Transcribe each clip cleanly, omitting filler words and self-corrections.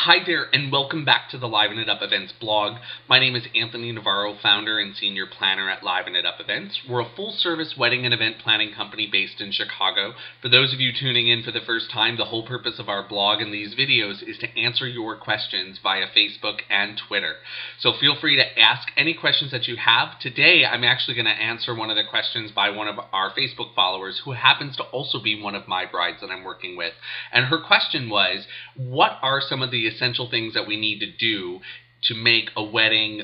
Hi there, and welcome back to the Liven It Up Events blog. My name is Anthony Navarro, founder and senior planner at Liven It Up Events. We're a full-service wedding and event planning company based in Chicago. For those of you tuning in for the first time, the whole purpose of our blog and these videos is to answer your questions via Facebook and Twitter. So feel free to ask any questions that you have. Today, I'm actually going to answer one of the questions by one of our Facebook followers who happens to also be one of my brides that I'm working with. And her question was, what are some of the essential things that we need to do to make a wedding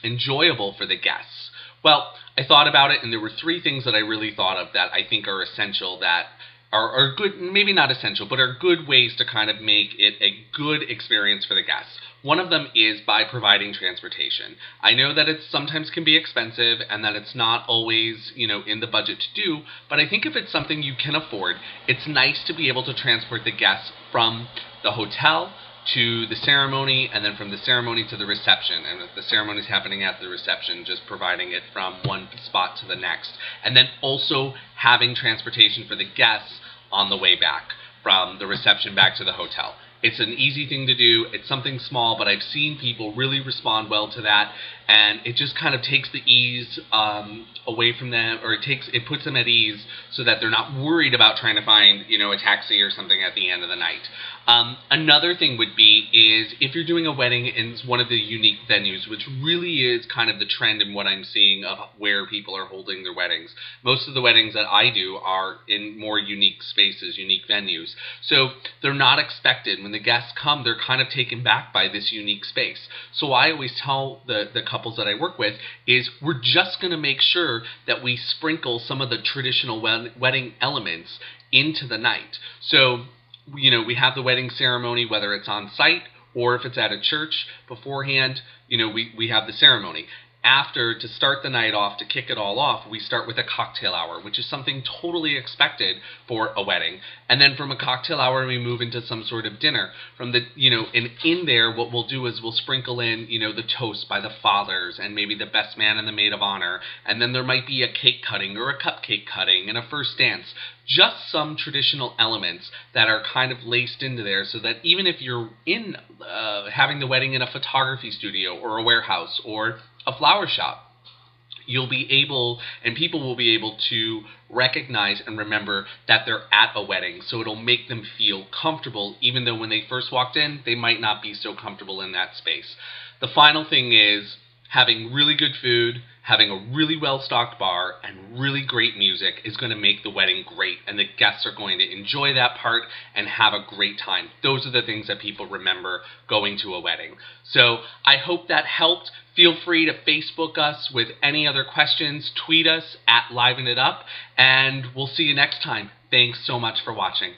enjoyable for the guests? Well, I thought about it, and there were three things that I really thought of that I think are essential, that are good, maybe not essential, but are good ways to kind of make it a good experience for the guests. One of them is by providing transportation. I know that it sometimes can be expensive and that it's not always, in the budget to do, but I think if it's something you can afford, it's nice to be able to transport the guests from the hotel to the ceremony, and then from the ceremony to the reception. And if the ceremony is happening at the reception, just providing it from one spot to the next. And then also having transportation for the guests on the way back from the reception back to the hotel. It's an easy thing to do. It's something small, but I've seen people really respond well to that, and it just kind of takes the ease away from them, or it puts them at ease so that they're not worried about trying to find, a taxi or something at the end of the night. Another thing would be is if you're doing a wedding in one of the unique venues, which really is kind of the trend in what I'm seeing of where people are holding their weddings. Most of the weddings that I do are in more unique spaces, unique venues. So they're not expected. When the guests come, they're kind of taken back by this unique space. So I always tell the couples that I work with is we're just going to make sure that we sprinkle some of the traditional wedding elements into the night. So we have the wedding ceremony, whether it's on site or if it's at a church beforehand, we have the ceremony. After, to start the night off, to kick it all off, we start with a cocktail hour, which is something totally expected for a wedding. And then from a cocktail hour, we move into some sort of dinner. From the, and in there, what we'll do is we'll sprinkle in, the toast by the fathers and maybe the best man and the maid of honor. And then there might be a cake cutting or a cupcake cutting and a first dance. Just some traditional elements that are kind of laced into there so that even if you're in having the wedding in a photography studio or a warehouse or a flower shop, you'll be able, and people will be able to recognize and remember that they're at a wedding. So it'll make them feel comfortable, even though when they first walked in, they might not be so comfortable in that space. The final thing is having really good food, having a really well-stocked bar, and really great music is going to make the wedding great, and the guests are going to enjoy that part and have a great time. Those are the things that people remember going to a wedding. So I hope that helped. Feel free to Facebook us with any other questions, tweet us at Liven It Up, and we'll see you next time. Thanks so much for watching.